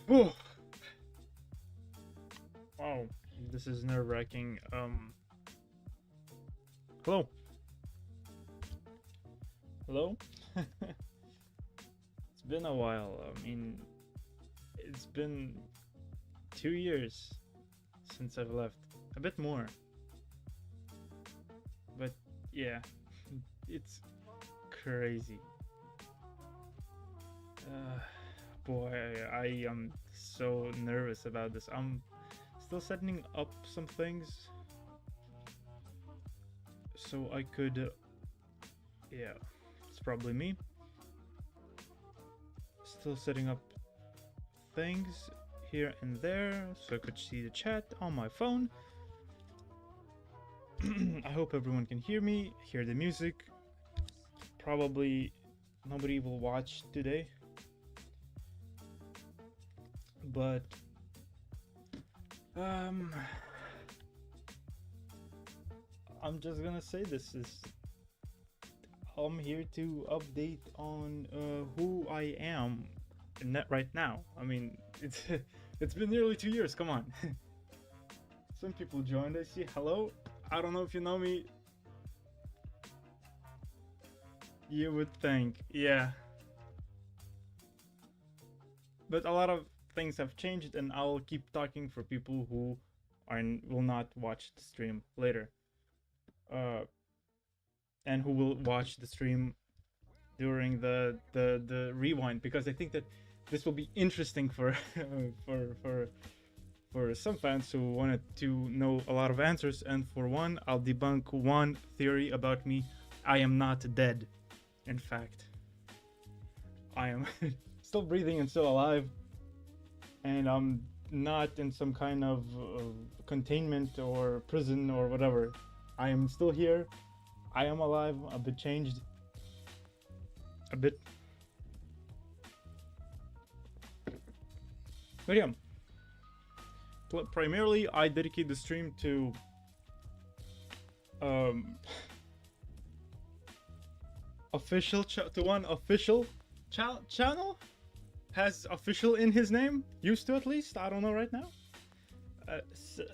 Oh, wow, this is nerve-wracking. Hello, hello. It's been a while. I mean, it's been 2 years since I've left. A bit more, but yeah, it's crazy. Uh, boy, I am so nervous about this. I'm still setting up some things so I could. Yeah, it's probably me. Still setting up things here and there so I could see the chat on my phone. I hope everyone can hear me, hear the music. Probably nobody will watch today, but um I'm just gonna say this is I'm here to update on who I am right now. I mean, it's it's been nearly 2 years. Come on. Some people joined. I see. Hello. I don't know if you know me. You would think, yeah. But a lot of things have changed, and I'll keep talking for people who will not watch the stream later, uh, and who will watch the stream during the rewind, because I think that this will be interesting for for some fans who wanted to know a lot of answers. And for one, I'll debunk one theory about me. I am not dead. In fact, I am still breathing and still alive, and I'm not in some kind of containment or prison or whatever. I am still here. I am alive. A bit changed. A bit. But yeah. Primarily, I dedicate the stream to one official channel. Has official in his name, used to at least. I don't know right now.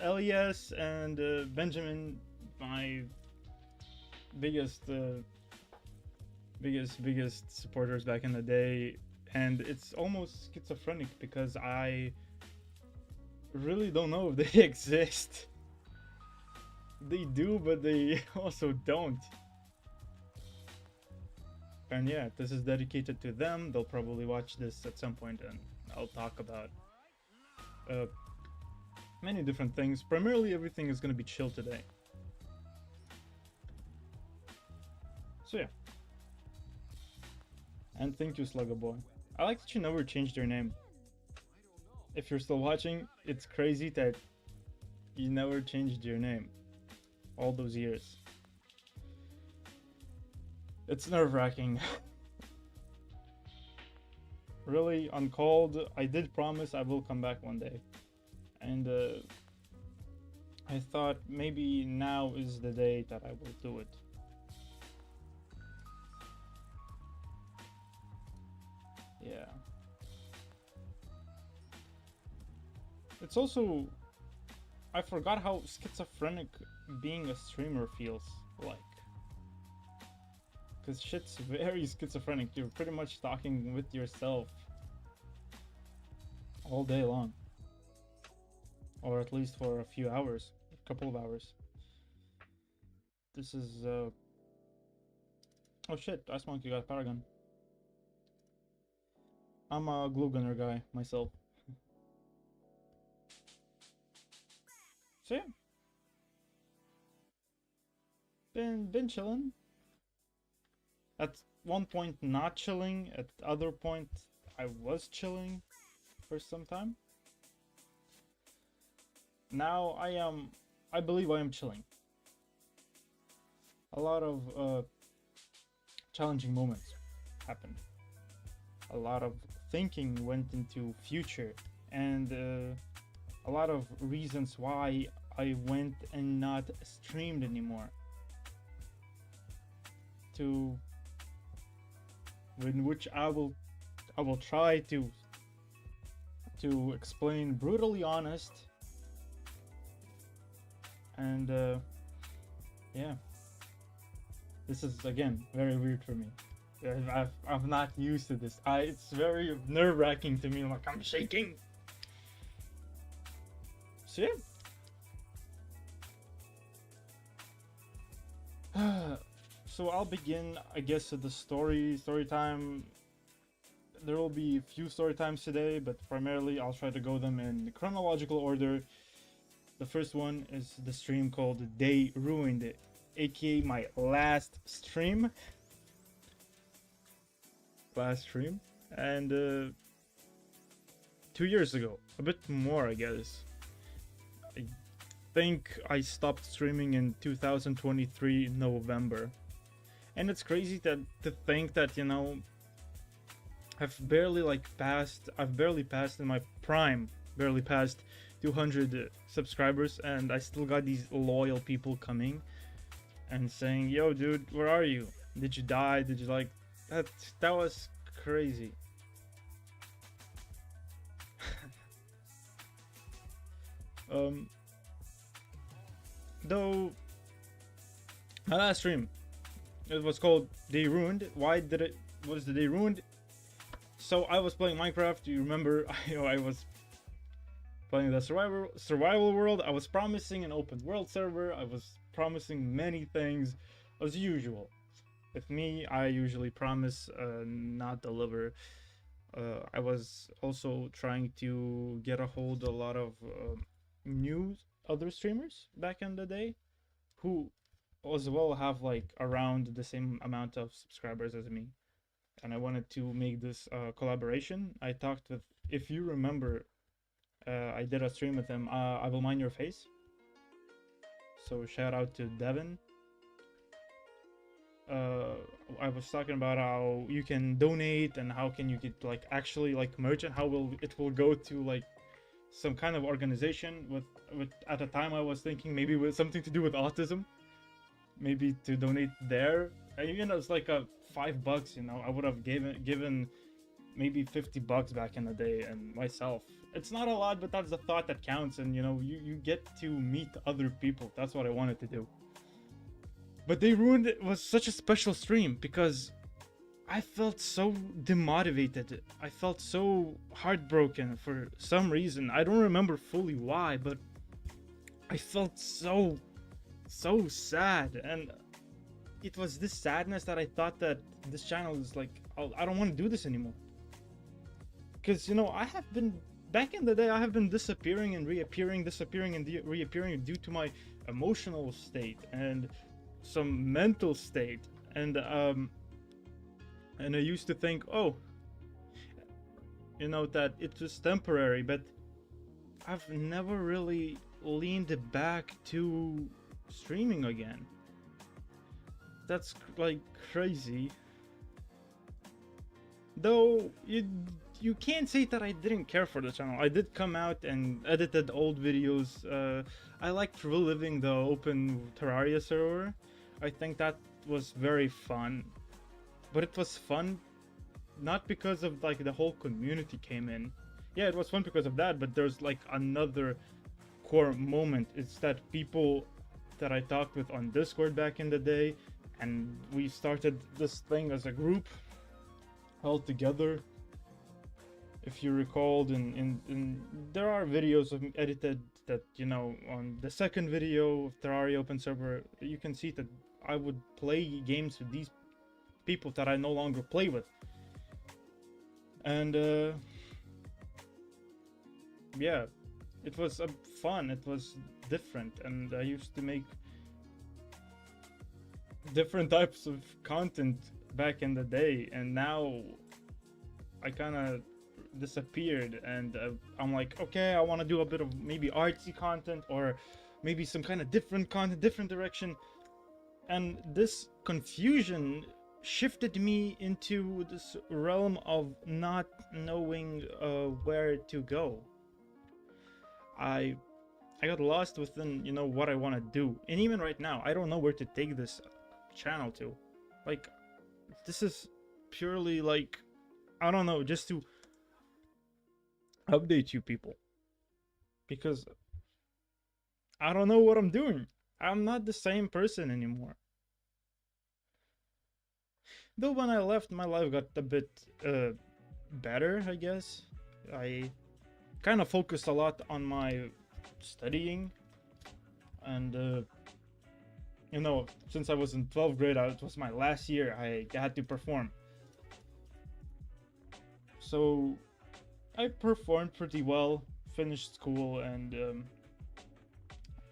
Elias and Benjamin, my biggest supporters back in the day, and it's almost schizophrenic because I really don't know if they exist. They do, but they also don't. And yeah, this is dedicated to them. They'll probably watch this at some point, and I'll talk about many different things. Primarily, everything is going to be chill today. So yeah. And thank you, Slugger Boy. I like that you never changed your name. If you're still watching, it's crazy that you never changed your name all those years. It's nerve-wracking. Really, uncalled. I did promise I will come back one day. And I thought maybe now is the day that I will do it. Yeah. It's also... I forgot how schizophrenic being a streamer feels like. Because shit's very schizophrenic. You're pretty much talking with yourself all day long. Or at least for a few hours. A couple of hours. This is... Oh shit, Ice Monkey got Paragon. I'm a glue gunner guy myself. So yeah. Been chilling. At one point not chilling, at the other point I was chilling for some time. Now I believe I am chilling. A lot of challenging moments happened. A lot of thinking went into future, and a lot of reasons why I went and not streamed anymore. In which I will try to to explain brutally honest, and yeah, this is again very weird for me. I'm not used to this. It's very nerve-wracking to me. Like, I'm shaking. So yeah. So I'll begin, I guess, with the story time. There will be a few story times today, but primarily I'll try to go them in chronological order. The first one is the stream called They Ruined It, aka my last stream. And 2 years ago, a bit more, I guess. I think I stopped streaming in 2023 November. And it's crazy to think that, you know, I've barely passed in my prime, barely passed 200 subscribers, and I still got these loyal people coming and saying, yo dude, where are you? Did you die? Did you like that? That was crazy. Though my last stream, it was called They Ruined. Why did it was the Day Ruined? So I was playing Minecraft. You remember I was playing the survival world. I was promising an open world server. I was promising many things as usual. With me, I usually promise, not deliver. I was also trying to get a hold of a lot of new other streamers back in the day who as well have like around the same amount of subscribers as me, and I wanted to make this collaboration. I talked with, if you remember, I did a stream with him, I Will Mind Your Face, so shout out to Devin. I was talking about how you can donate and how can you get like actually like merchant, how will it will go to like some kind of organization with at the time I was thinking maybe with something to do with autism, maybe to donate there. And even it's like a $5, you know, I would have given maybe $50 back in the day, and myself, it's not a lot, but that's the thought that counts. And you know, you get to meet other people. That's what I wanted to do. But They Ruined It was such a special stream because I felt so demotivated. I felt so heartbroken for some reason. I don't remember fully why, but I felt so sad. And it was this sadness that I thought that this channel is like, I don't want to do this anymore. Because, you know, I have been, back in the day, I have been disappearing and reappearing, reappearing due to my emotional state and some mental state. And I used to think, oh, you know, that it was temporary, but I've never really leaned back to streaming again. That's like crazy. Though you can't say that I didn't care for the channel. I did come out and edited old videos. I liked reliving the open Terraria server. I think that was very fun. But it was fun not because of like the whole community came in. Yeah, it was fun because of that, but there's like another core moment. It's that people that I talked with on Discord back in the day, and we started this thing as a group all together. If you recalled, in there are videos of edited that, you know, on the second video of Terraria open server, you can see that I would play games with these people that I no longer play with. And yeah, it was fun, it was different, and I used to make different types of content back in the day, and now I kind of disappeared, and I'm like, okay, I want to do a bit of maybe artsy content or maybe some kind of different content, different direction. And this confusion shifted me into this realm of not knowing where to go. I got lost within, you know, what I want to do, and even right now I don't know where to take this channel to. Like, this is purely like, I don't know, just to update you people, because I don't know what I'm doing. I'm not the same person anymore. Though when I left, my life got a bit better, I guess. I kind of focused a lot on my studying, and since I was in 12th grade, it was my last year. I had to perform, so I performed pretty well, finished school, and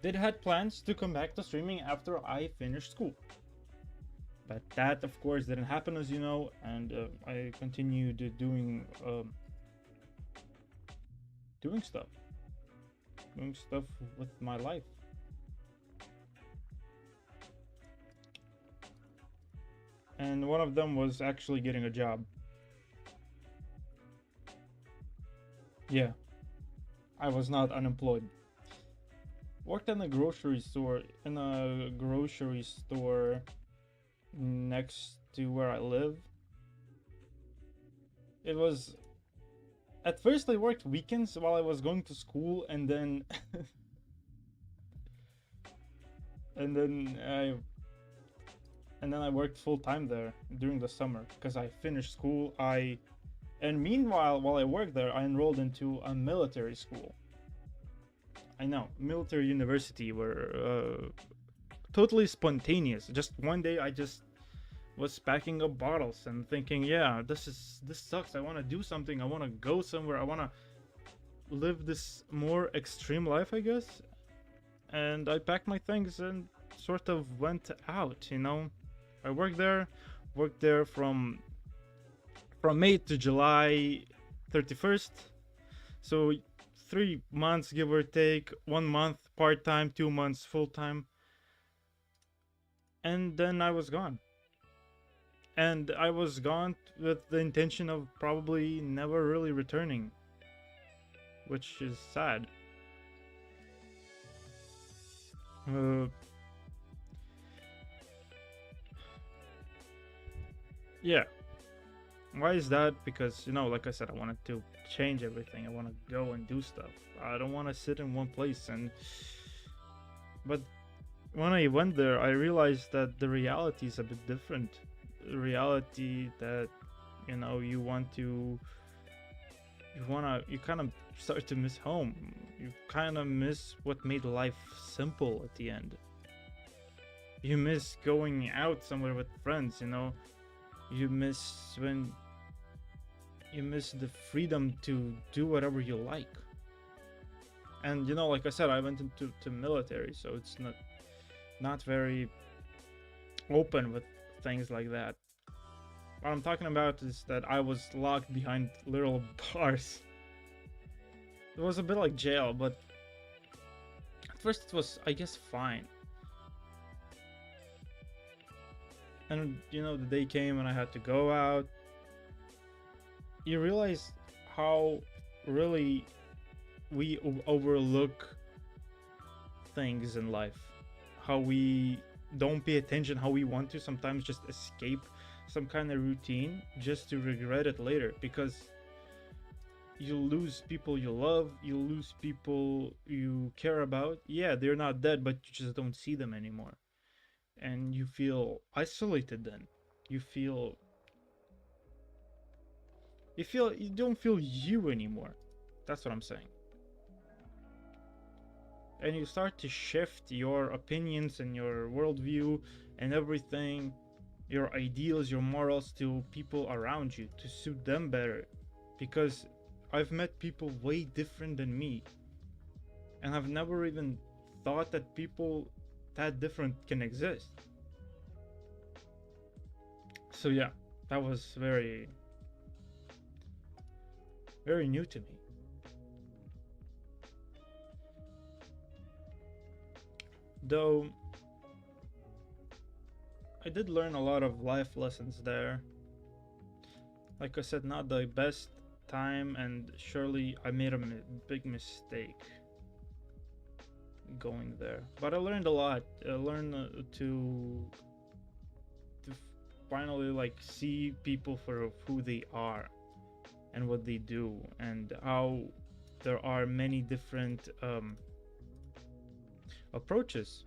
did had plans to come back to streaming after I finished school. But that, of course, didn't happen, as you know, and I continued doing stuff, with my life. And one of them was actually getting a job. Yeah, I was not unemployed. Worked in a grocery store, next to where I live. It was, at first I worked weekends while I was going to school, and then I worked full time there during the summer because I finished school. And meanwhile, while I worked there, I enrolled into a military school. I know, military university, were totally spontaneous. Just one day, I just was packing up bottles and thinking, yeah, this sucks. I want to do something. I want to go somewhere. I want to live this more extreme life, I guess. And I packed my things and sort of went out. I worked there from May to July 31st. So 3 months, give or take. 1 month part-time, 2 months full-time. And then I was gone. And I was gone with the intention of probably never really returning, which is sad. Yeah. Why is that? Because, like I said, I wanted to change everything. I want to go and do stuff. I don't want to sit in one place. But when I went there, I realized that the reality is a bit different. The reality that, you kind of start to miss home. You kind of miss what made life simple at the end. You miss going out somewhere with friends, You miss the freedom to do whatever you like. And like I said, I went into military, so it's not very open with things like that. What I'm talking about is that I was locked behind literal bars. It was a bit like jail, but at first it was, I guess, fine. And the day came and I had to go out. You realize how really we overlook things in life, how we don't pay attention, how we want to sometimes just escape some kind of routine just to regret it later, because you lose people you love, you lose people you care about. Yeah, they're not dead, but you just don't see them anymore, and you feel isolated. Then you don't feel you anymore. That's what I'm saying. And you start to shift your opinions and your worldview and everything, your ideals, your morals, to people around you to suit them better. Because I've met people way different than me, and I've never even thought that people that different can exist. So yeah, that was very, very new to me. Though I did learn a lot of life lessons there. Like I said, not the best time, and surely I made a big mistake going there. But I learned a lot. I learned to finally see people for who they are and what they do, and how there are many different approaches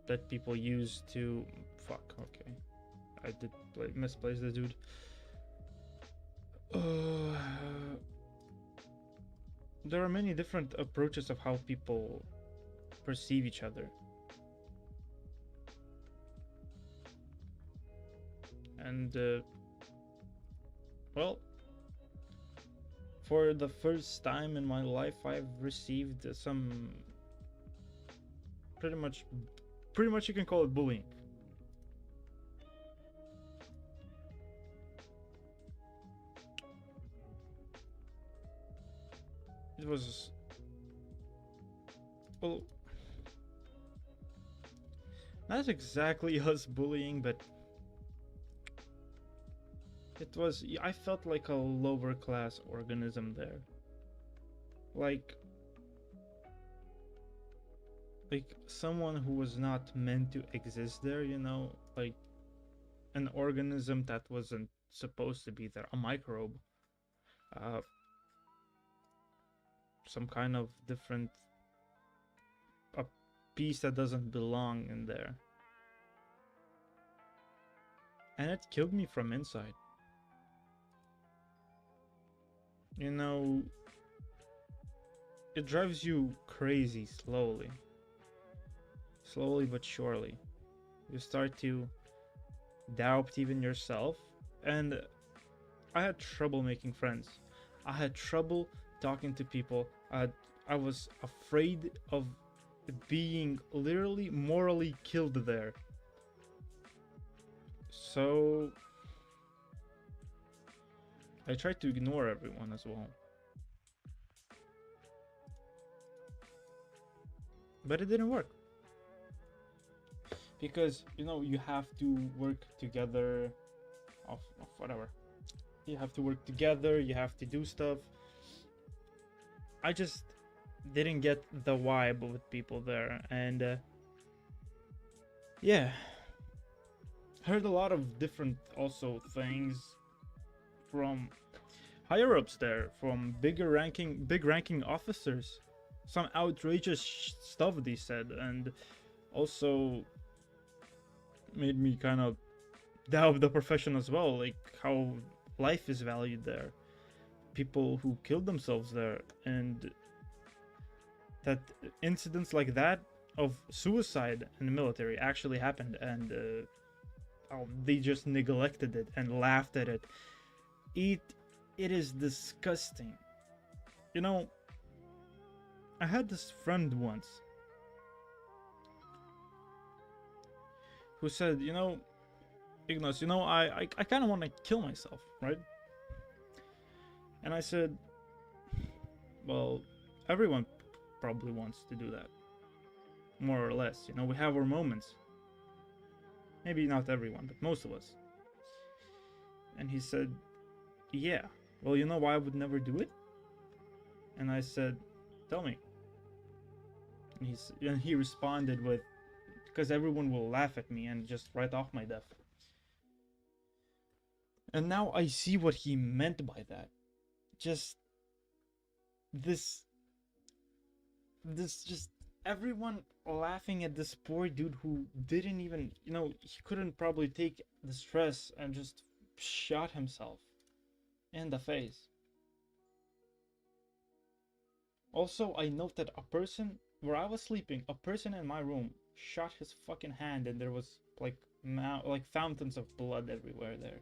that people use to fuck. Okay, I did misplace the dude. There are many different approaches of how people perceive each other. And well, for the first time in my life, I've received some pretty much you can call it bullying. It was, well, not exactly us bullying, but it was, I felt like a lower class organism there. Like someone who was not meant to exist there, you know, like an organism that wasn't supposed to be there, a microbe, some kind of different, a piece that doesn't belong in there. And it killed me from inside. You know, it drives you crazy slowly but surely. You start to doubt even yourself, and I had trouble making friends. I had trouble talking to people. I was afraid of being literally morally killed there. So I tried to ignore everyone as well. But it didn't work. Because, you know, you have to work together of whatever. You have to work together, you have to do stuff. I just didn't get the vibe with people there, and yeah, heard a lot of different also things from higher ups there, from big ranking officers. Some outrageous stuff they said, and also made me kind of doubt the profession as well, like how life is valued there, people who killed themselves there, and that incidents like that of suicide in the military actually happened, and they just neglected it and laughed at it. It is disgusting. You know, I had this friend once who said, you know, Ignos, you know, I kind of want to kill myself, right? And I said, well, everyone probably wants to do that, more or less. You know, we have our moments. Maybe not everyone, but most of us. And he said, yeah, well, you know why I would never do it? And I said, tell me. And he responded with, because everyone will laugh at me and just write off my death. And now I see what he meant by that. Just this just everyone laughing at this poor dude who didn't even, you know, he couldn't probably take the stress and just shot himself in the face. Also, I noted a person where I was sleeping, a person in my room shot his fucking hand, and there was like fountains of blood everywhere there.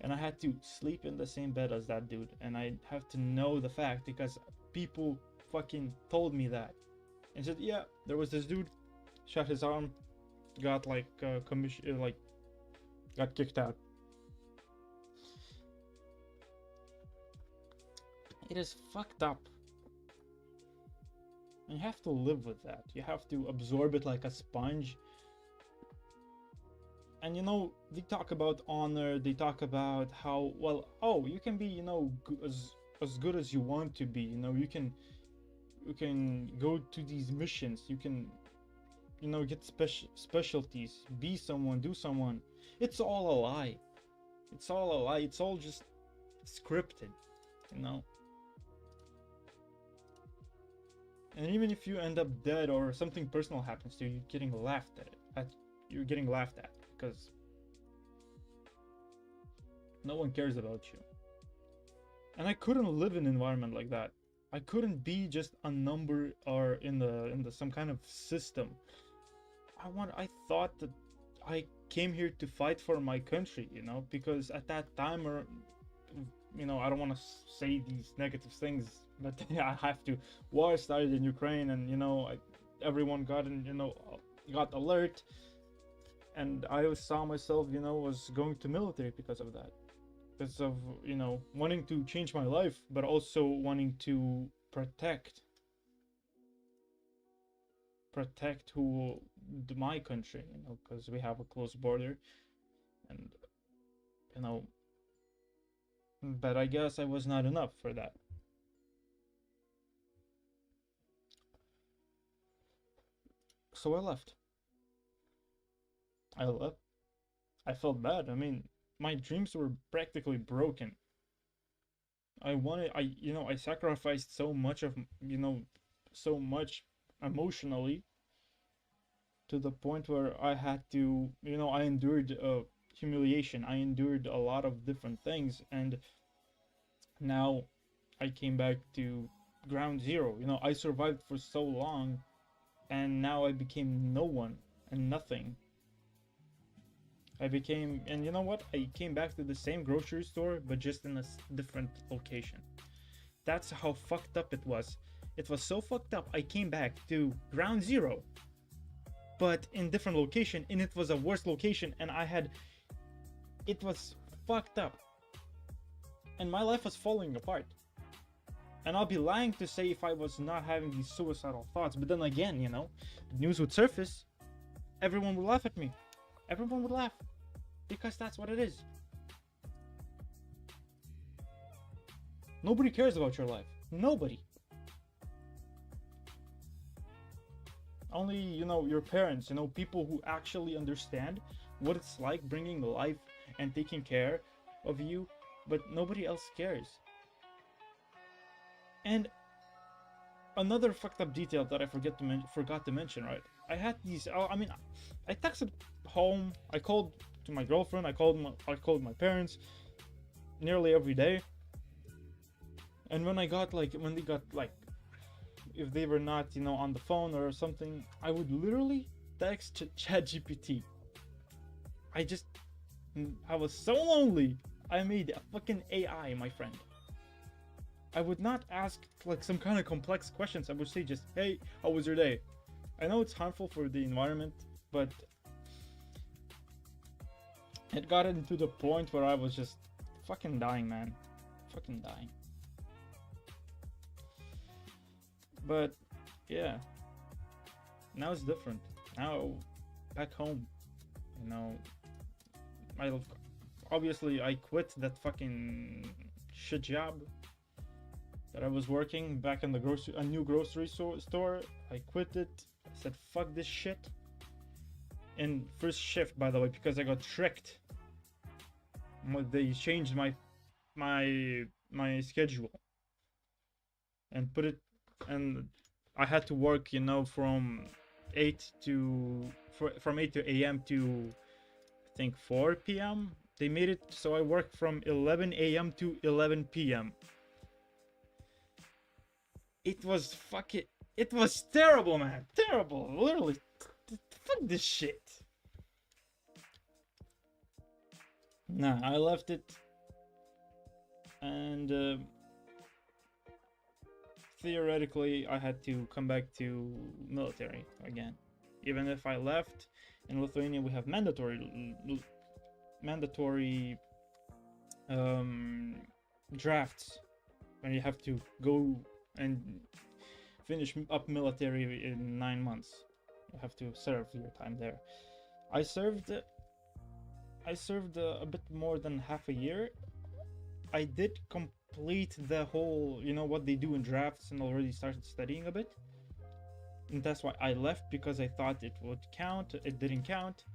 And I had to sleep in the same bed as that dude, and I have to know the fact because people fucking told me that and said, yeah, there was this dude, shot his arm, got like got kicked out. It is fucked up. And you have to live with that. You have to absorb it like a sponge. And you know, they talk about honor, they talk about how, well, oh, you can be, you know, as good as you want to be, you know, you can go to these missions, you can, you know, get specialties, be someone, do someone. It's all a lie. It's all a lie. It's all just scripted, you know. And even if you end up dead or something personal happens to you, you're getting laughed you're getting laughed at because no one cares about you. And I couldn't live in an environment like that. I couldn't be just a number or in the some kind of system. I thought that I came here to fight for my country, you know, because at that time, or you know, I don't want to say these negative things, but I have to. War started in Ukraine, and you know, everyone got got alert, and I saw myself, you know, was going to military because of that, because of, you know, wanting to change my life, but also wanting to protect who my country, you know, because we have a close border, and you know, but I guess I was not enough for that. So I left. I left. I felt bad. I mean, my dreams were practically broken. I sacrificed so much of, you know, so much emotionally to the point where I had to, you know, I endured humiliation. I endured a lot of different things, and now I came back to ground zero. You know, I survived for so long, and now I became no one and nothing. And you know what? I came back to the same grocery store, but just in a different location. That's how fucked up it was. It was so fucked up, I came back to ground zero, but in different location, and it was a worse location, and it was fucked up. And my life was falling apart. And I'll be lying to say if I was not having these suicidal thoughts, but then again, you know, news would surface, everyone would laugh at me. Everyone would laugh. Because that's what it is. Nobody cares about your life. Nobody. Only, you know, your parents, you know, people who actually understand what it's like bringing life and taking care of you, but nobody else cares. And another fucked up detail that I forgot to mention, right? I had these. I mean, I texted home. I called to my girlfriend. I called my parents nearly every day. And when they got like, if they were not, you know, on the phone or something, I would literally text ChatGPT. I was so lonely. I made a fucking AI, my friend. I would not ask like some kind of complex questions. I would say just, hey, how was your day? I know it's harmful for the environment, but it got into the point where I was just fucking dying, man. Fucking dying. But yeah, now it's different. Now back home, you know, obviously I quit that fucking shit job that I was working back in a new grocery store. I quit it. I said fuck this shit. In first shift, by the way, because I got tricked. They changed my schedule and and I had to work, you know, from 8 to from 8 to a.m. to I think 4 p.m. They made it so I worked from 11 a.m. to 11 p.m. It was terrible, man. Terrible. Literally. Fuck this shit. Nah, I left it. And theoretically, I had to come back to military again. Even if I left, in Lithuania we have mandatory drafts when you have to go and finish up military in 9 months. You have to serve your time there. I served a bit more than half a year. I did complete the whole, you know, what they do in drafts, and already started studying a bit. And that's why I left, because I thought it would count. It didn't count.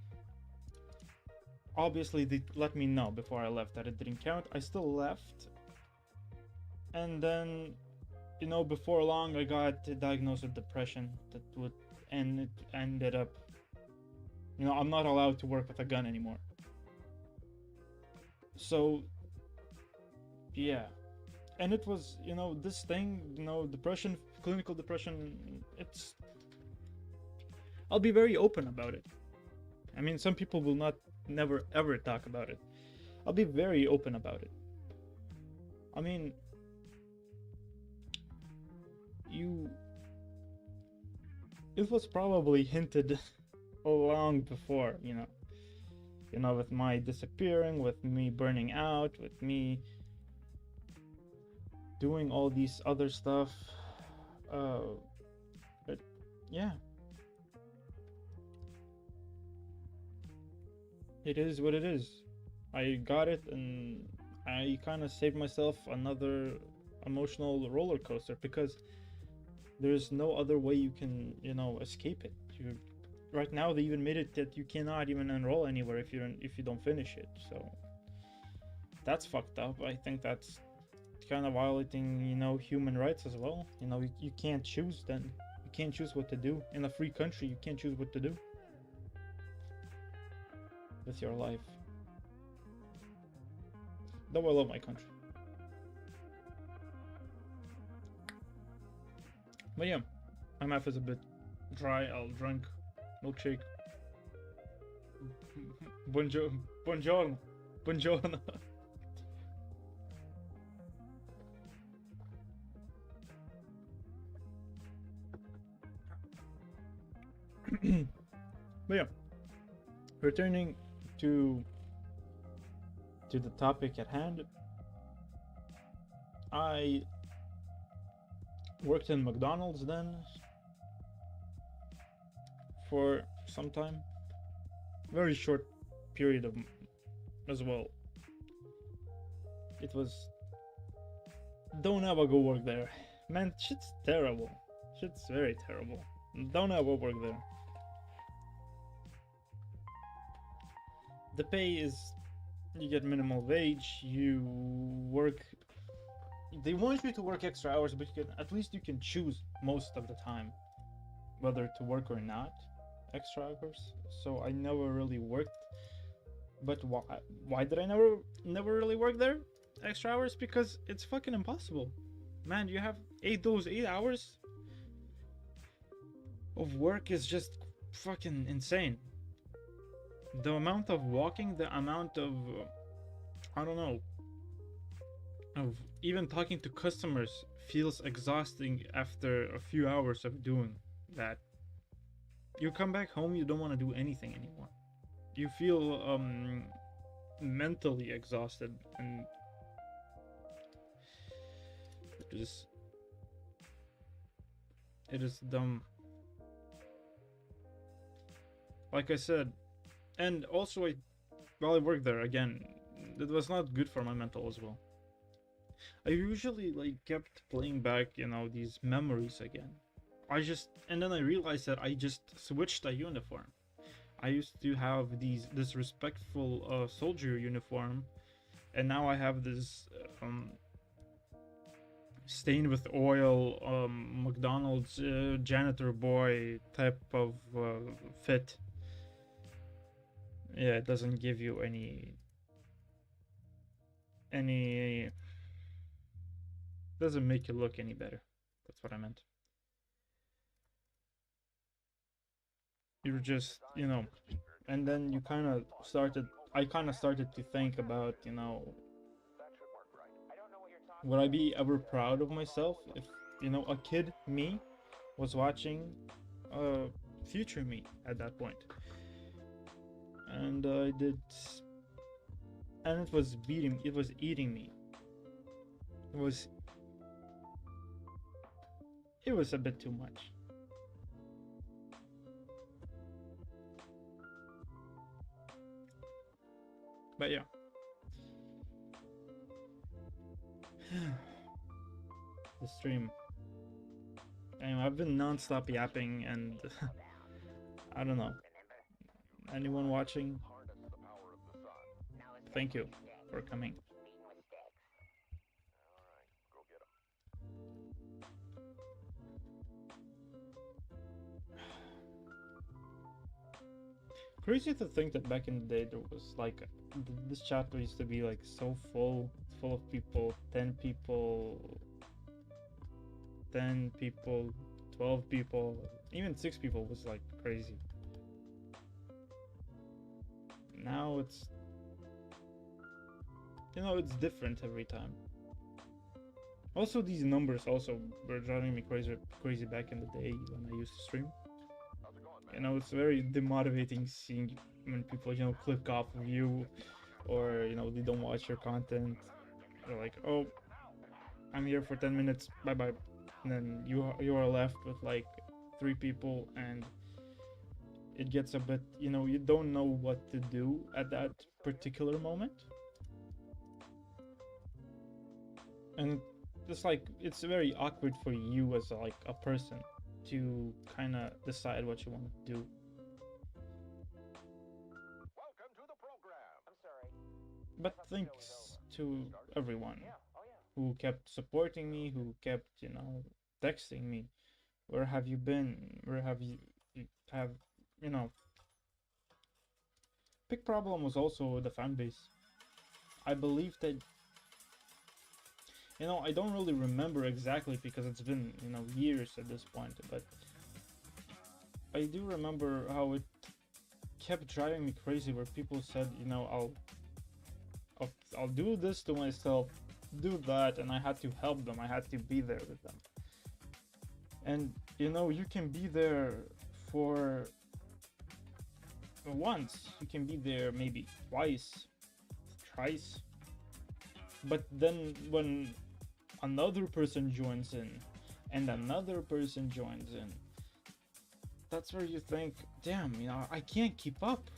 Obviously, they let me know before I left that it didn't count. I still left. And then before long I got diagnosed with depression and it ended up, I'm not allowed to work with a gun anymore. So yeah, and it was, this thing, depression, clinical depression. I'll be very open about it. I mean, some people will not never ever talk about it. I'll be very open about it. I mean, it was probably hinted long before, with my disappearing, with me burning out, with me doing all these other stuff. But yeah, it is what it is. I got it, and I kind of saved myself another emotional roller coaster, because there's no other way you can, escape it. Right now they even made it that you cannot even enroll anywhere if you don't finish it. So that's fucked up. I think that's kind of violating, human rights as well. You can't choose then. You can't choose what to do. In a free country, you can't choose what to do with your life. Though I love my country. But yeah, my mouth is a bit dry. I'll drink milkshake. Buongiorno. Buongiorno. Buongiorno. But yeah, returning to the topic at hand, I worked in McDonald's then for some time, very short period of as well. It was, don't ever go work there, man. Shit's terrible. Shit's very terrible. Don't ever work there. The pay is, you get minimal wage, you work, they want you to work extra hours, but at least you can choose most of the time whether to work or not extra hours. So I never really worked. But why did I never really work there extra hours? Because it's fucking impossible, man. You have those 8 hours of work is just fucking insane. The amount of walking, the amount of I don't know, of even talking to customers feels exhausting after a few hours of doing that. You come back home, you don't want to do anything anymore. You feel mentally exhausted, and it is dumb. Like I said, and also while I worked there again, it was not good for my mental as well. I usually kept playing back, these memories again. And then I realized that I just switched a uniform. I used to have this respectful soldier uniform, and now I have this stained with oil McDonald's janitor boy type of fit. Yeah, it doesn't give you any doesn't make you look any better. That's what I meant. You're just, and then you kind of started, I kind of started to think about, would I be ever proud of myself if, a kid me was watching future me at that point. And I did, and it was eating me. It was a bit too much. But yeah. The stream. Anyway, I've been non-stop yapping, and I don't know. Anyone watching? Thank you for coming. Crazy to think that back in the day there was like this chapter used to be like so full of people, 10 people, 10 people, 12 people, even 6 people was like crazy. Now it's, you know, it's different every time. Also, these numbers also were driving me crazy back in the day when I used to stream. You know, it's very demotivating seeing when people, you know, click off of you, or, you know, they don't watch your content. They're like, oh, I'm here for 10 minutes, bye bye. And then you are left with like 3 people, and it gets a bit, you know, you don't know what to do at that particular moment. And it's like, it's very awkward for you as like a person to kind of decide what you want to do. Welcome to the program. I'm sorry. But thanks to everyone who kept supporting me, who kept, you know, texting me, where have you been? Where have you have, you know. Big problem was also the fan base. I believe that, you know, I don't really remember exactly because it's been, you know, years at this point, but I do remember how it kept driving me crazy where people said, you know, I'll do this to myself, do that, and I had to help them. I had to be there with them. And, you know, you can be there for once, you can be there maybe twice, thrice, but then when another person joins in and another person joins in, that's where you think, damn, you know, I can't keep up.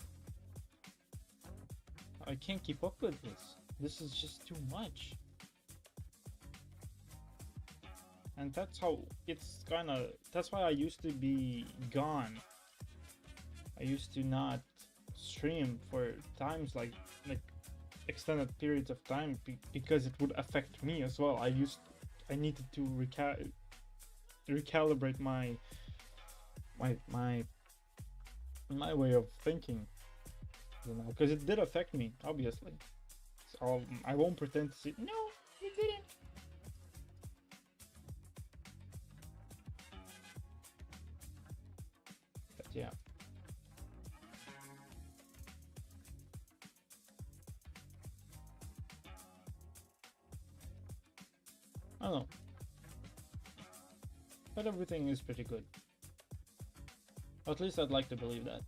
I can't keep up with this. This is just too much. And that's how it's kinda, that's why I used to be gone. I used to not stream for times like extended periods of time because it would affect me as well. I needed to recalibrate my way of thinking, you know, because it did affect me, obviously. So I won't pretend to say no, it didn't. But yeah. I don't know. But everything is pretty good. At least I'd like to believe that.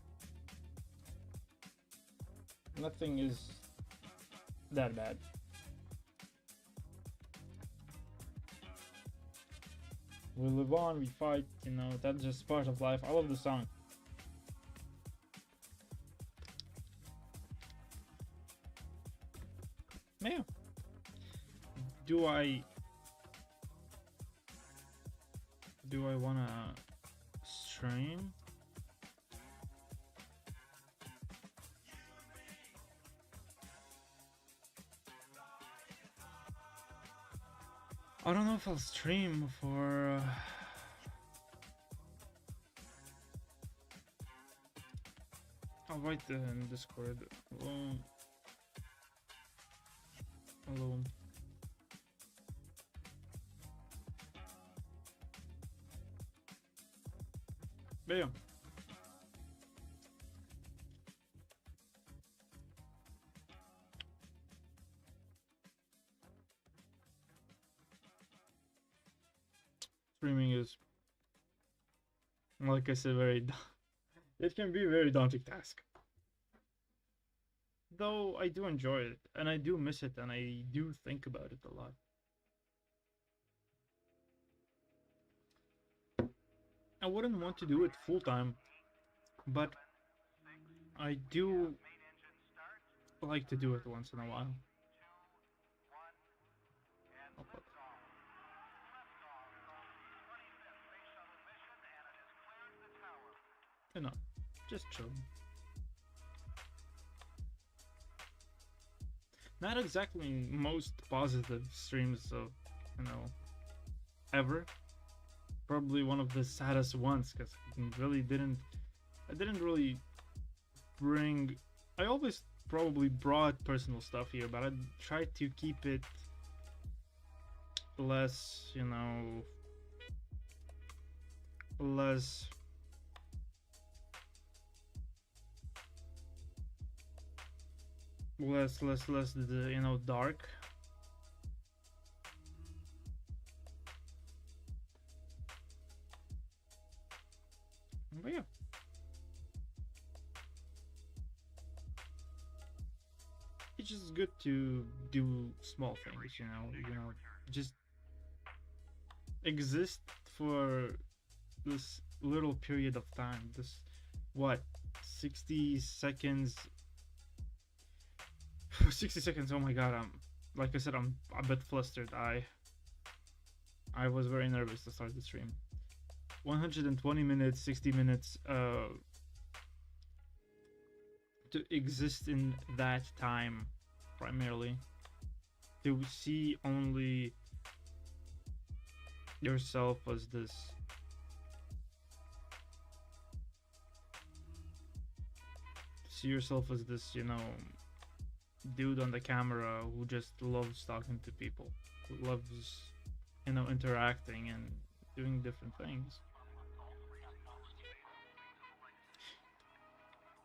Nothing is that bad. We live on, we fight, you know, that's just part of life. I love the song. Yeah. Do I wanna stream? I don't know if I'll stream for I'll write in Discord. Hello. But yeah. Streaming is, like I said, it can be a very daunting task. Though I do enjoy it, and I do miss it, and I do think about it a lot. I wouldn't want to do it full time, but I do like to do it once in a while. You know, just chill. Not exactly most positive streams of, you know, ever. Probably one of the saddest ones because I didn't really bring. I always probably brought personal stuff here, but I try to keep it less, you know, less you know, dark. But yeah, it's just good to do small things, you know, just exist for this little period of time. This, what, 60 seconds? 60 seconds. Oh my god, like I said, I'm a bit flustered. I was very nervous to start the stream. 120 minutes, 60 minutes to exist in that time, primarily to see only yourself as this you know, dude on the camera who just loves talking to people, who loves, you know, interacting and doing different things.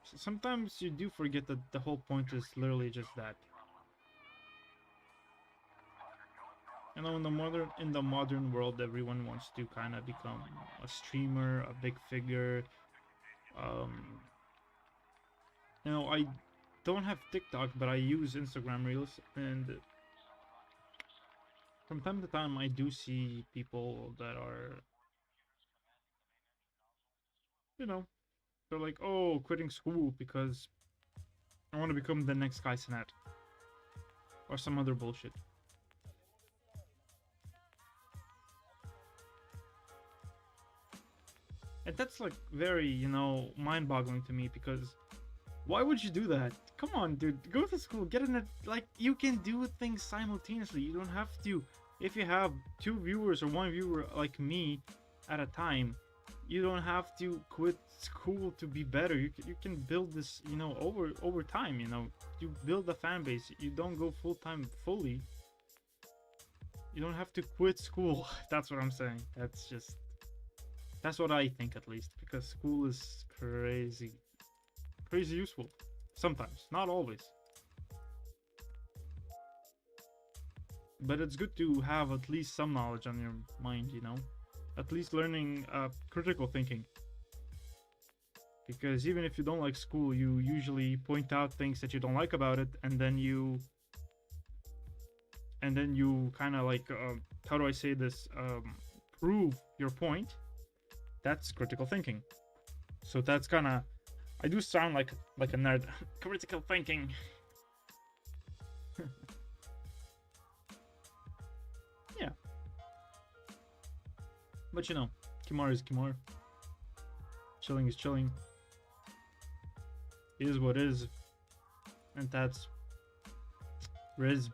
So sometimes you do forget that the whole point is literally just that. You know, in the modern world, everyone wants to kind of become a streamer, a big figure. You know, I don't have TikTok, but I use Instagram Reels, and from time to time I do see people that are, you know, they're like, oh, quitting school because I want to become the next Kai Cenat or some other bullshit. And that's like very, you know, mind-boggling to me, because why would you do that? Come on, dude, go to school, get in it. Like, you can do things simultaneously. You don't have to, if you have 2 viewers or 1 viewer like me at a time, you don't have to quit school to be better. You can build this, you know, over time, you know. You build a fan base. You don't go full-time fully. You don't have to quit school. That's what I'm saying. That's what I think, at least, because school is crazy useful sometimes, not always, but it's good to have at least some knowledge on your mind, you know, at least learning critical thinking, because even if you don't like school, you usually point out things that you don't like about it, and then you kind of like, how do I say this, prove your point. That's critical thinking. So that's kind of, I do sound like a nerd. Critical thinking. Yeah. But you know, Kimar is Kimar. Chilling is chilling. Is what is. And that's Riz.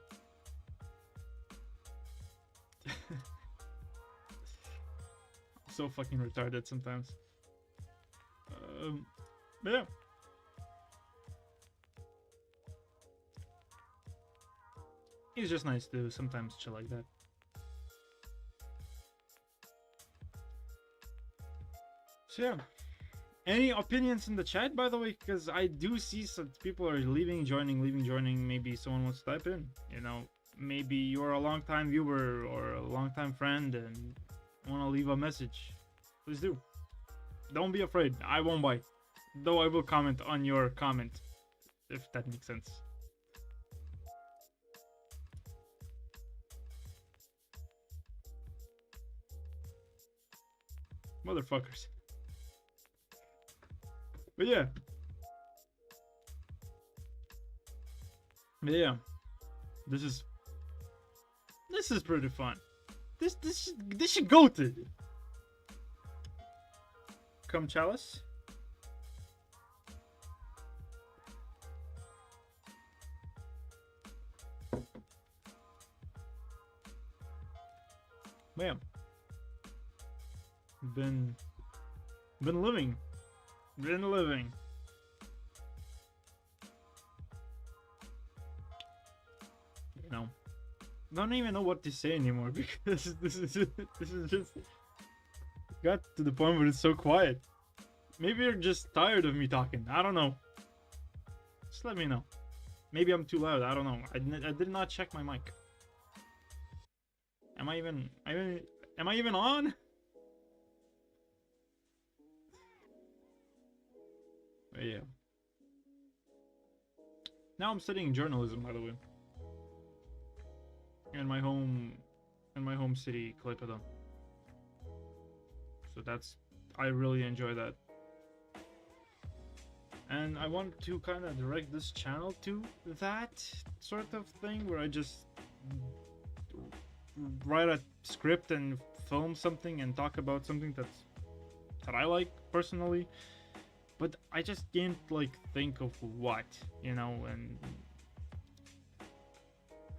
So fucking retarded sometimes. But yeah. It's just nice to sometimes chill like that. So yeah. Any opinions in the chat, by the way? Because I do see some people are leaving, joining. Maybe someone wants to type in. You know, maybe you're a long-time viewer or a long-time friend and want to leave a message. Please do. Don't be afraid. I won't bite. Though I will comment on your comment, if that makes sense. Motherfuckers. But yeah. This is pretty fun. This should go to. Come Chalice. Bam. Been living. know. Don't even know what to say anymore because this is just got to the point where it's so quiet. Maybe you're just tired of me talking. I don't know. Just let me know. Maybe I'm too loud. I don't know. I did not check my mic. Am I even on? But yeah. Now I'm studying journalism, by the way. In my home city, Klaipėda. So I really enjoy that. And I want to kind of direct this channel to that sort of thing where I just write a script and film something and talk about something that I like personally, but I just can't like think of what, you know, and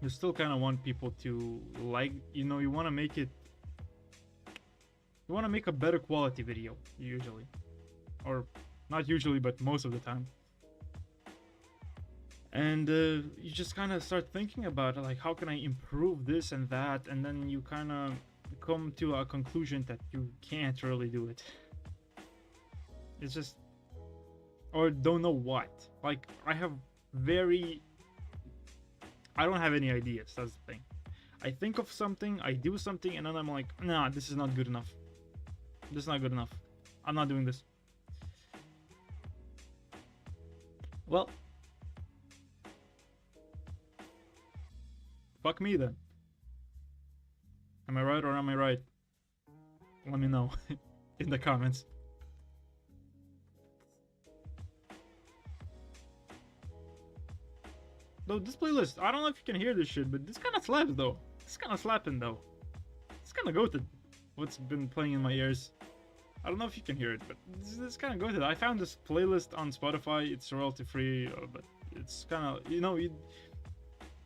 you still kind of want people to like, you know, you want to make a better quality video usually, or not usually, but most of the time. And you just kind of start thinking about like, how can I improve this and that, and then you kind of come to a conclusion that you can't really do it. It's just, or don't know what. Like I don't have any ideas. That's the thing. I think of something, I do something, and then I'm like, nah, this is not good enough. This is not good enough. I'm not doing this. Well, fuck me then. Am I right or am I right? Let me know in the comments. Though this playlist, I don't know if you can hear this shit, but this kind of slaps though. This kind of slapping though. It's kind of goated. What's been playing in my ears. I don't know if you can hear it, but this kind of goated. I found this playlist on Spotify. It's royalty free, but it's kind of, you know,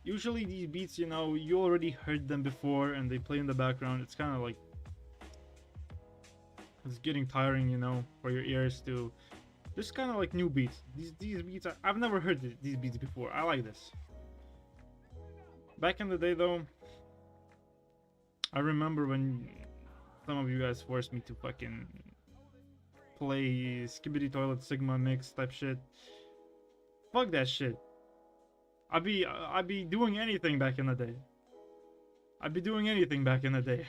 usually these beats, you know, you already heard them before and they play in the background. It's kind of like, it's getting tiring, you know, for your ears to. This kind of like new beats. These beats, I've never heard these beats before. I like this. Back in the day though, I remember when some of you guys forced me to fucking play Skibidi Toilet Sigma mix type shit. Fuck that shit. I'd be doing anything back in the day. I'd be doing anything back in the day.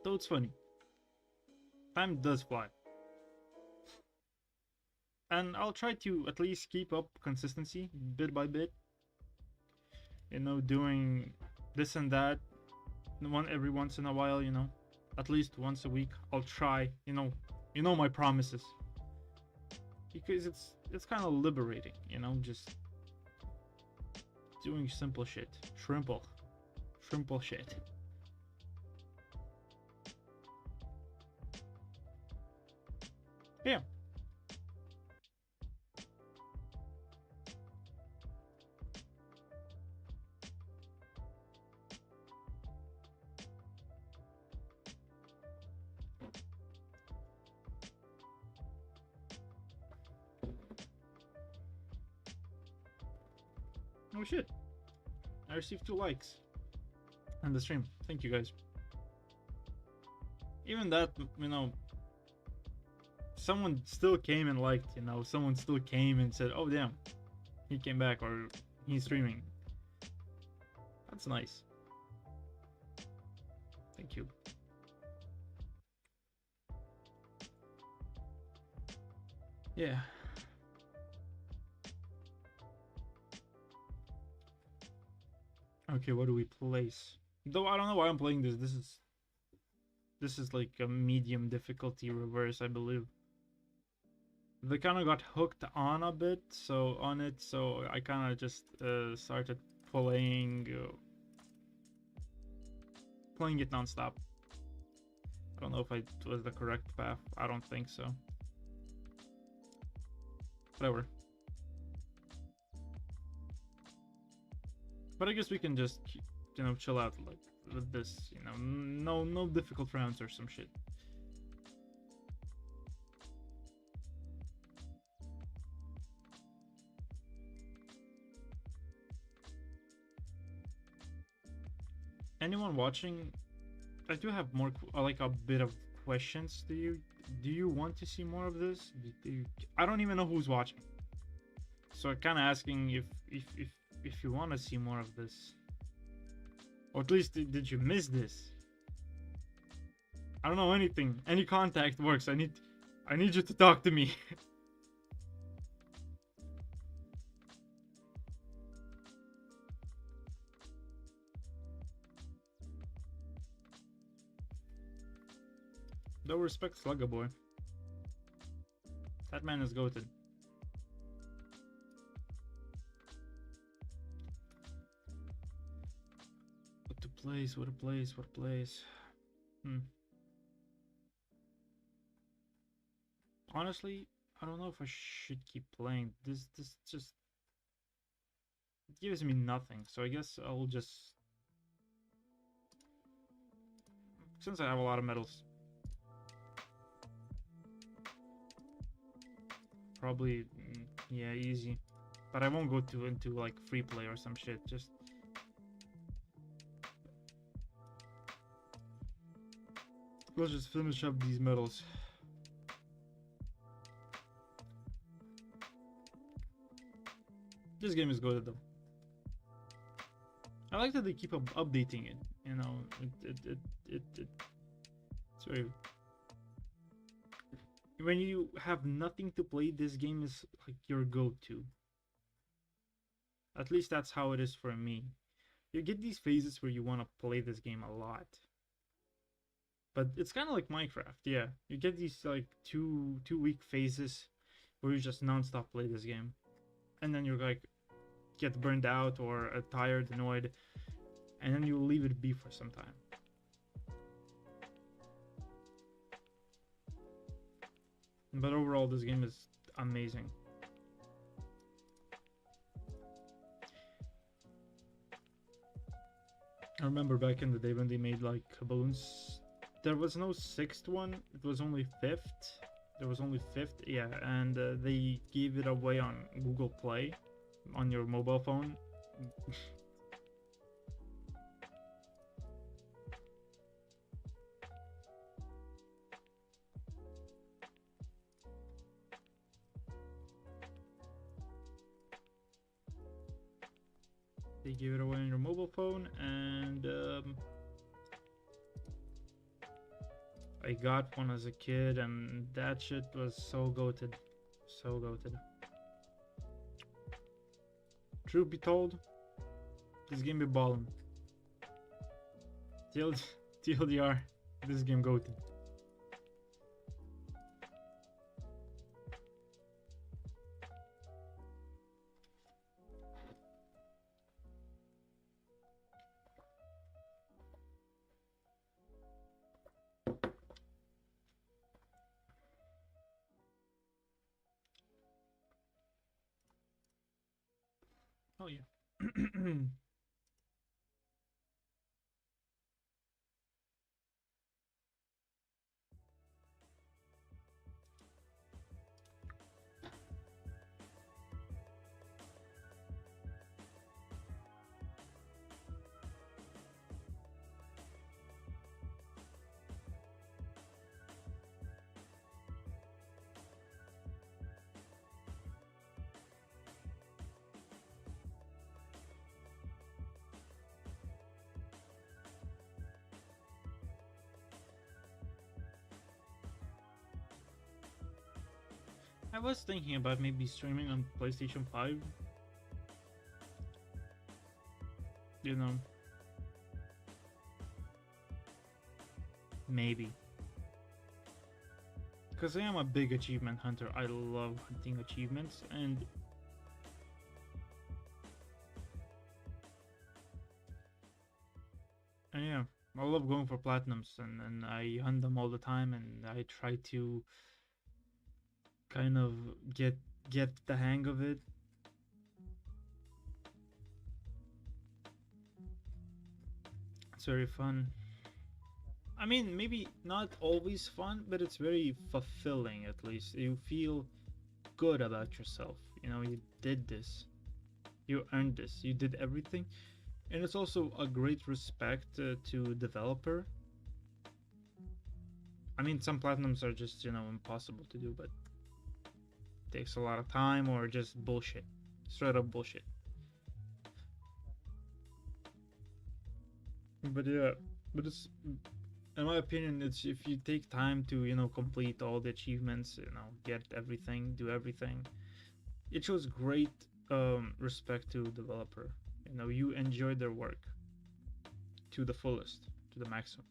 Though it's funny. Time does fly. And I'll try to at least keep up consistency bit by bit. You know, doing this and that every once in a while, you know. At least once a week. I'll try, you know my promises. Because it's kind of liberating, you know, just doing simple shit. Shrimple shit. Yeah. Oh shit. I received 2 likes on the stream. Thank you guys. Even that, you know, someone still came and liked, you know, someone still came and said, oh damn, he came back, or he's streaming. That's nice. Thank you. Yeah. Okay, what do we place? Though I don't know why I'm playing this. This is like a medium difficulty reverse, I believe. They kind of got hooked on a bit, so I kind of just started playing it non-stop. I don't know if it was the correct path. I don't think so. Whatever. But I guess we can just, you know, chill out like with this, you know, no difficult rounds or some shit. anyone watching, I do have more like a bit of questions to you. Do you want to see more of this? I don't even know who's watching, so I'm kind of asking if you want to see more of this, or at least did you miss this? I don't know anything. Any contact works. I need you to talk to me. No respect, Slugger Boy. That man is goated. What a place, what a place, what a place. Honestly, I don't know if I should keep playing. This just it gives me nothing. So I guess I'll just, since I have a lot of medals, probably yeah, easy. But I won't go into like free play or some shit. Just let's just finish up these medals. This game is good though. I like that they keep updating it. You know, it's very. When you have nothing to play, this game is like your go-to. At least that's how it is for me. You get these phases where you want to play this game a lot. But it's kind of like Minecraft, yeah. You get these like two-week phases where you just non-stop play this game. And then you're like, get burned out or tired, annoyed. And then you leave it be for some time. But overall, this game is amazing. I remember back in the day when they made like balloons. There was no sixth one. It was only fifth. There was only fifth, yeah. And they gave it away on Google Play on your mobile phone. They give it away on your mobile phone, and I got one as a kid, and that shit was so goated. So goated. Truth be told, this game be ballin'. TLDR, this game goated. Oh yeah. I was thinking about maybe streaming on PlayStation 5. You know. Maybe. Because I am a big achievement hunter. I love hunting achievements, and yeah, I love going for platinums, and I hunt them all the time, and I try to kind of get the hang of it. It's very fun. I mean, maybe not always fun, but it's very fulfilling. At least you feel good about yourself. You know, you did this, you earned this, you did everything. And it's also a great respect to developer. I mean, some platinums are just, impossible to do, but takes a lot of time or just bullshit. Straight up bullshit. But yeah, but it's, in my opinion, it's if you take time to, complete all the achievements, get everything, do everything, it shows great respect to developer. You enjoy their work to the fullest, to the maximum.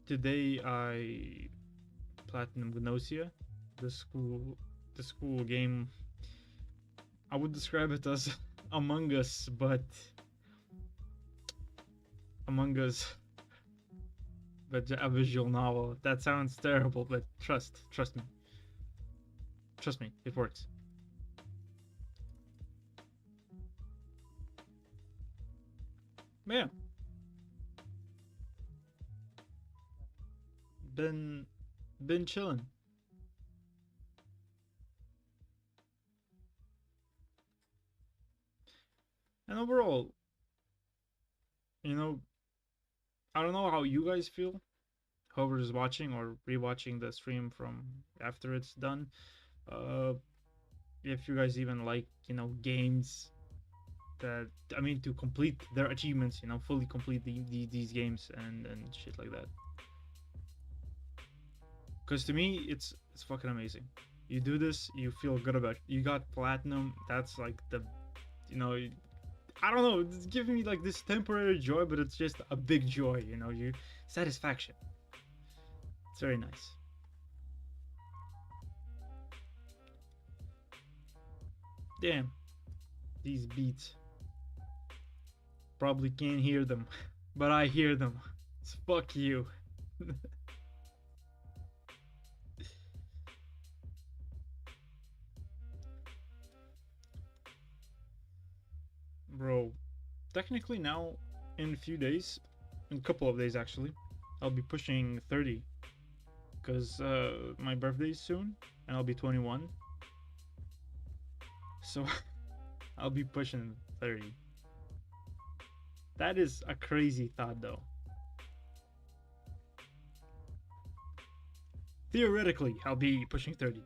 Today I platinum Gnosia, the school game. I would describe it as Among Us, but Among Us, but a visual novel. That sounds terrible, but trust me, it works. But yeah, been chilling. And overall, you know, I don't know how you guys feel, whoever is watching or rewatching the stream from after it's done. Uh, if you guys even like, games that, I mean, to complete their achievements, fully complete these games and shit like that. Because to me, it's fucking amazing. You do this, you feel good about it. You got platinum. That's like I don't know. It's giving me like this temporary joy, but it's just a big joy. You satisfaction. It's very nice. Damn, these beats. Probably can't hear them, but I hear them. So fuck you. Bro, technically now, in a few days, in a couple of days actually, I'll be pushing 30. Because my birthday is soon, and I'll be 21. So, I'll be pushing 30. That is a crazy thought, though. Theoretically, I'll be pushing 30.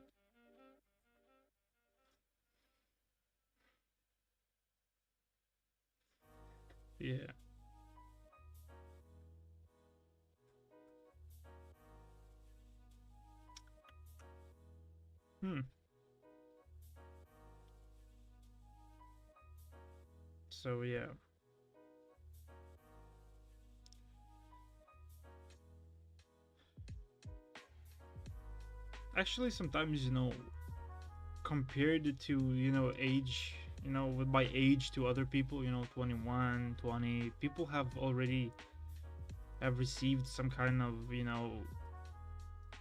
Yeah. Hmm. So, yeah. Actually, sometimes, compared to, age, with my age to other people, 21, 20, people have received some kind of,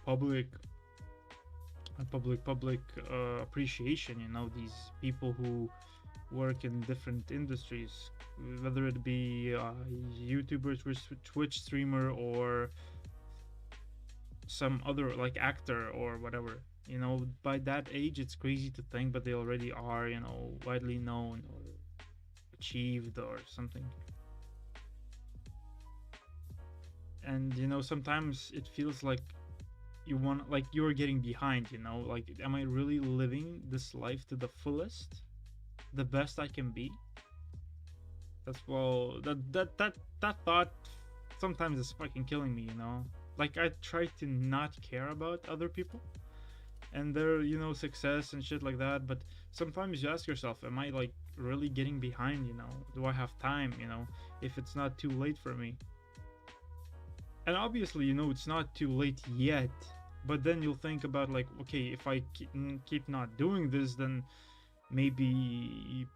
public appreciation. These people who work in different industries, whether it be YouTuber, Twitch streamer, or some other like actor or whatever. By that age, it's crazy to think, but they already are, widely known or achieved or something. And sometimes it feels like you're getting behind. Like, am I really living this life to the fullest, the best I can be? That's, well, that thought sometimes is fucking killing me. Like, I try to not care about other people and their success and shit like that, but sometimes you ask yourself, am I like really getting behind? Do I have time? If it's not too late for me. And obviously, it's not too late yet, but then you'll think about, like, okay, if I keep not doing this, then maybe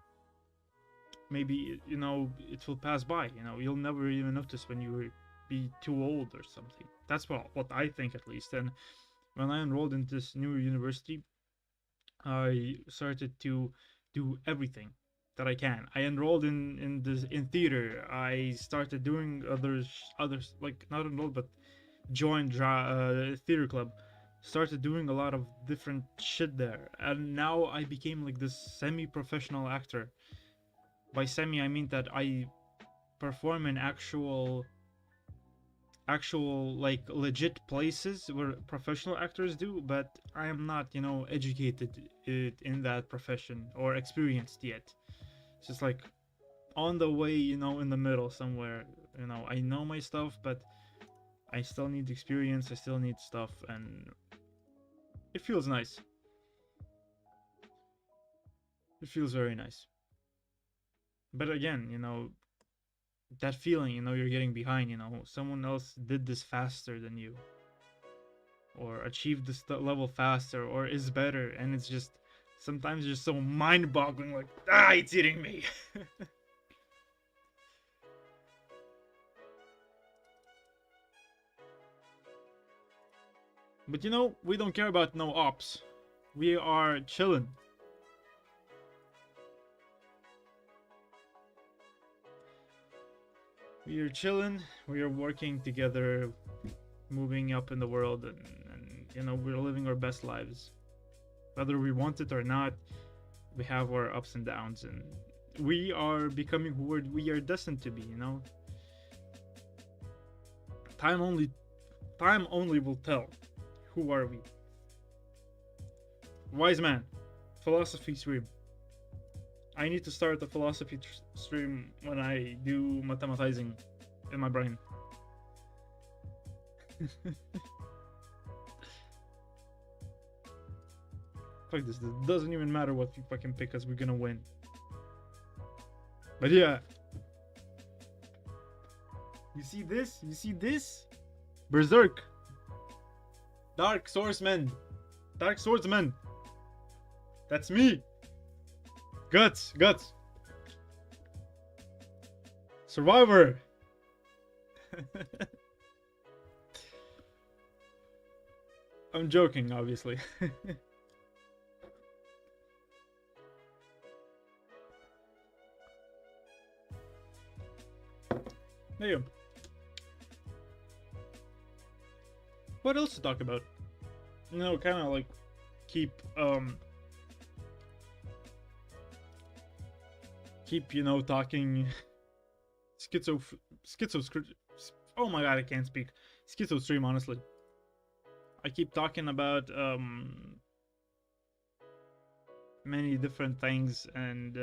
it will pass by. You'll never even notice when you be too old or something. That's what I think, at least. And when I enrolled in this new university, I started to do everything that I can. I enrolled in theater. I started doing others, like, not enrolled, but joined theater club. Started doing a lot of different shit there, and now I became like this semi-professional actor. By semi, I mean that I perform in actual like legit places where professional actors do, but I am not, educated in that profession or experienced yet. It's just like on the way, in the middle somewhere. I know my stuff, but I still need experience, I still need stuff, and it feels nice. It feels very nice. But again, that feeling, you're getting behind, someone else did this faster than you, or achieved this level faster, or is better, and it's just sometimes just so mind-boggling, like, it's eating me. But we don't care about no ops. We are chilling. We are chilling. We are working together, moving up in the world, and we're living our best lives. Whether we want it or not, we have our ups and downs, and we are becoming who we are destined to be. Time only will tell. Who are we? Wise man, philosophy stream. I need to start a philosophy stream when I do mathematizing in my brain. Fuck this. It doesn't even matter what we fucking pick, because we're gonna win. But yeah. You see this? You see this? Berserk. Dark Swordsman. Dark Swordsman. That's me. Guts. Survivor. I'm joking, obviously. There you go. What else to talk about? Kind of like keep talking oh my god, I can't speak. Schizo stream, honestly. I keep talking about many different things, and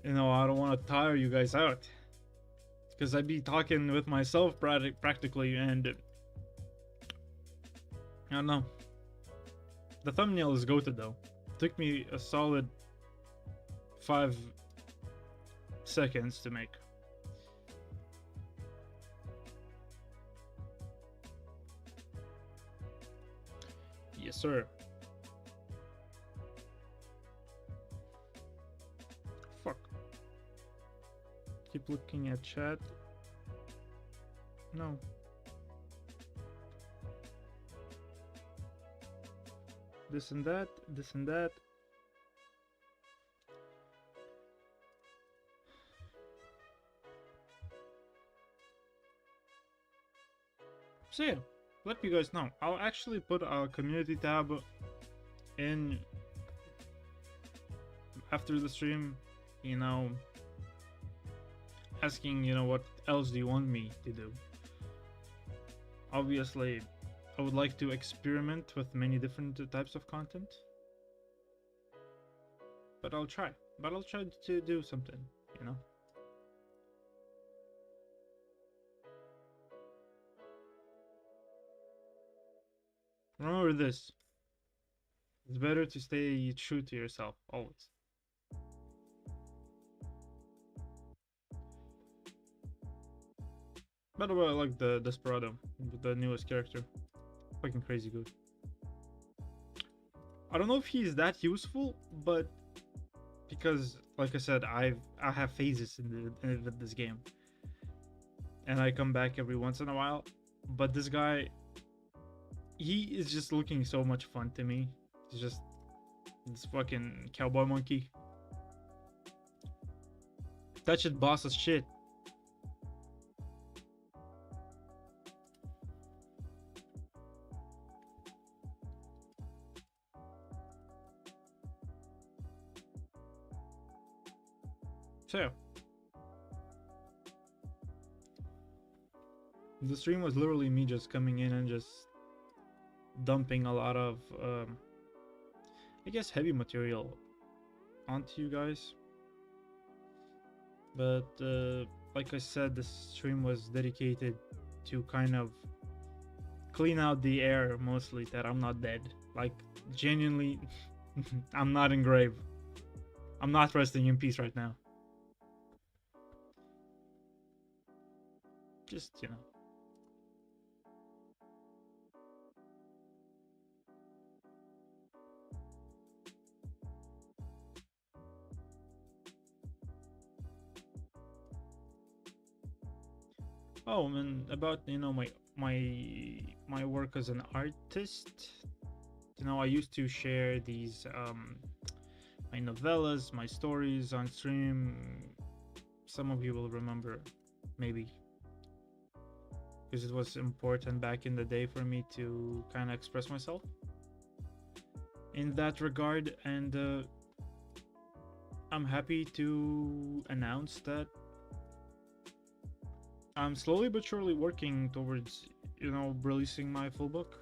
I don't want to tire you guys out, because I'd be talking with myself practically, and I don't know. The thumbnail is goated though. Took me a solid 5 seconds to make. Yes, sir. Fuck. Keep looking at chat. No. This and that, this and that. So yeah, let you guys know. I'll actually put a community tab in after the stream, asking, what else do you want me to do? Obviously, I would like to experiment with many different types of content. But I'll try. I'll try to do something, Remember this. It's better to stay true to yourself, always. By the way, I like the Desperado, the newest character. Fucking crazy good. I don't know if he's that useful, but because, like I said, I have phases in this game, and I come back every once in a while. But this guy, he is just looking so much fun to me. He's just this fucking cowboy monkey. That shit boss as shit. So yeah. The stream was literally me just coming in and just dumping a lot of, I guess, heavy material onto you guys. But like I said, the stream was dedicated to kind of clean out the air, mostly, that I'm not dead. Like, genuinely, I'm not in grave. I'm not resting in peace right now. Just, you know. Oh, and about, you know, my work as an artist. You know, I used to share these my novellas, my stories on stream. Some of you will remember, maybe, because it was important back in the day for me to kind of express myself in that regard. And I'm happy to announce that I'm slowly but surely working towards, you know, releasing my full book.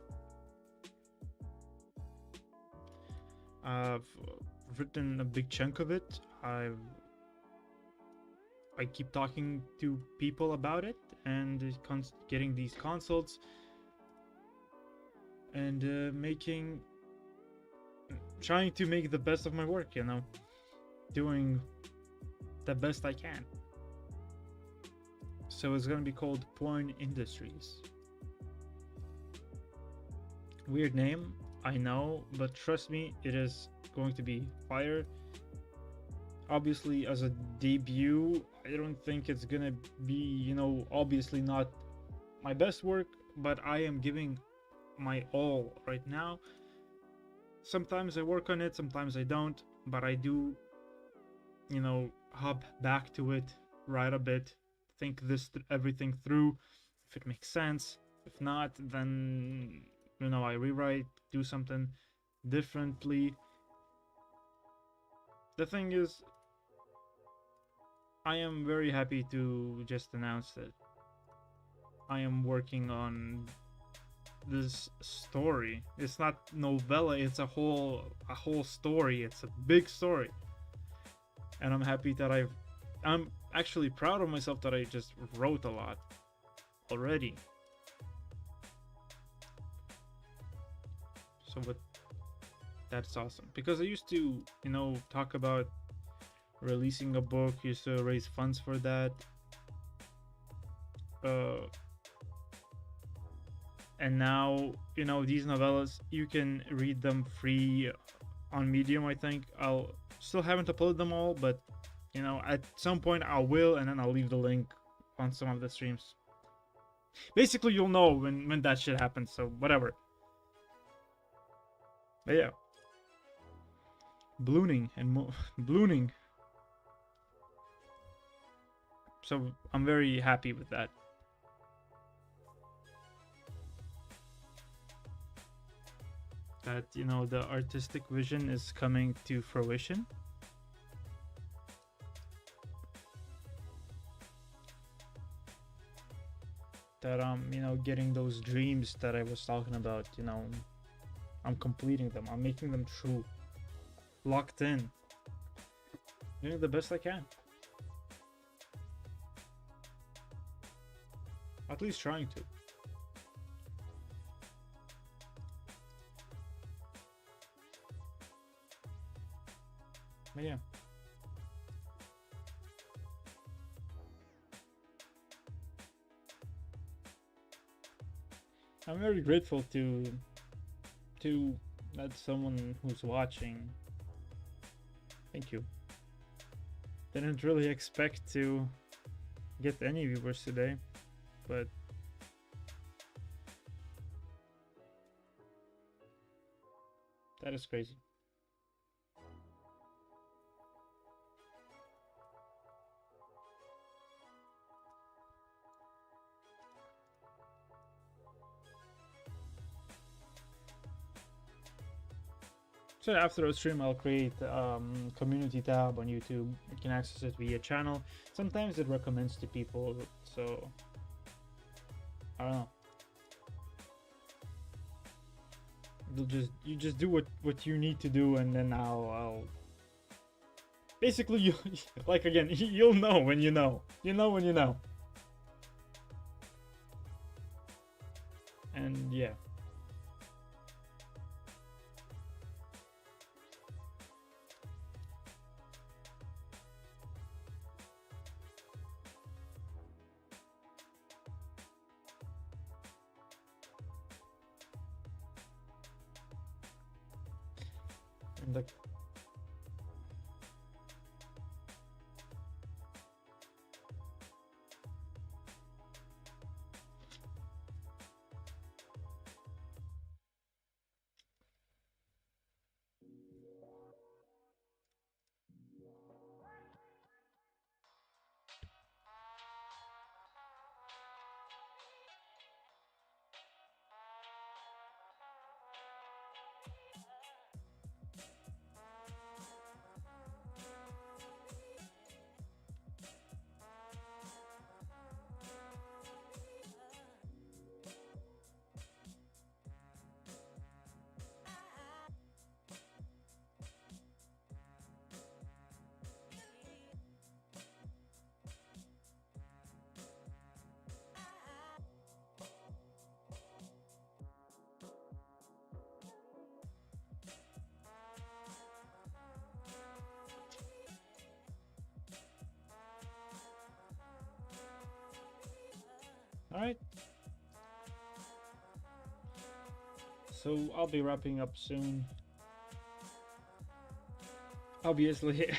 I've written a big chunk of it. I keep talking to people about it and getting these consults and trying to make the best of my work, you know, doing the best I can. So it's gonna be called Porn Industries. Weird name, I know, but trust me, it is going to be fire. Obviously, as a debut, I don't think it's gonna be, you know, obviously not my best work, but I am giving my all right now. Sometimes I work on it, sometimes I don't, but I do, you know, hop back to it, write a bit, think everything through, if it makes sense. If not, then, you know, I rewrite, do something differently. The thing is, I am very happy to just announce that I am working on this story. It's not novella, it's a whole story. It's a big story. And I'm happy that I'm actually proud of myself that I just wrote a lot already. So that's awesome, because I used to, you know, talk about releasing a book, used to raise funds for that. And now, you know, these novellas, you can read them free on Medium, I think. I'll still haven't uploaded them all, but, you know, at some point I will, and then I'll leave the link on some of the streams. Basically, you'll know when that shit happens, so whatever. But yeah. Ballooning and ballooning. So I'm very happy with that. That, you know, the artistic vision is coming to fruition. That I'm, you know, getting those dreams that I was talking about, you know, I'm completing them, I'm making them true, locked in, doing the best I can, at least trying to. But yeah, I'm very grateful to that someone who's watching. Thank you. Didn't really expect to get any viewers today, but that is crazy. So after a stream, I'll create community tab on YouTube. You can access it via channel. Sometimes it recommends to people, so I don't know. You just do what you need to do, and then I'll basically you like again you'll know when you know. You know when you know. And yeah. And the all right. So I'll be wrapping up soon. Obviously,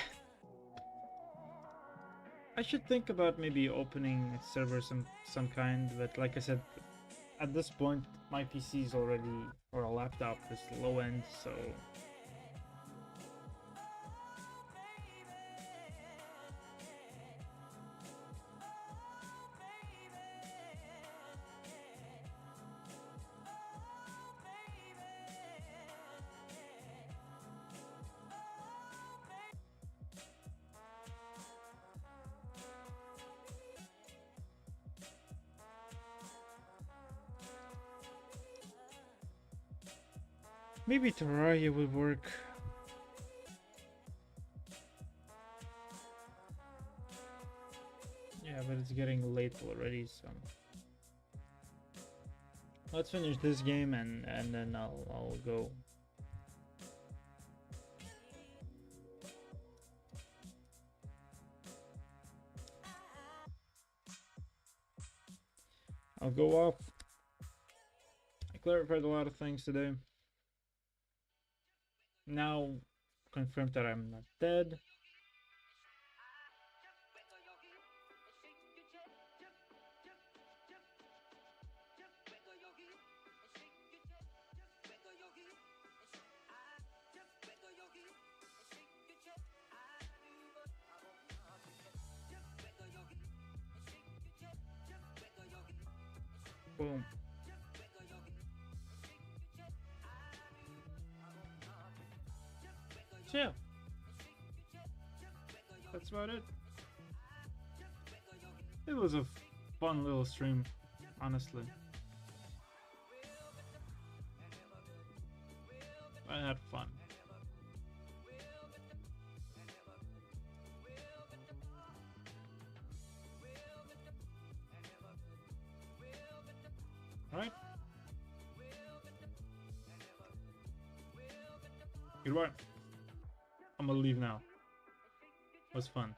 I should think about maybe opening a server some kind, but like I said, at this point my PC is already, or a laptop is low end, so maybe Terraria will work. Yeah, but it's getting late already, so let's finish this game and then I'll go. I'll go off. I clarified a lot of things today. Now confirmed that I'm not dead. Boom. So yeah, that's about it. It was a fun little stream, honestly. I had fun. Alright. Goodbye. I'm gonna leave now. It was fun.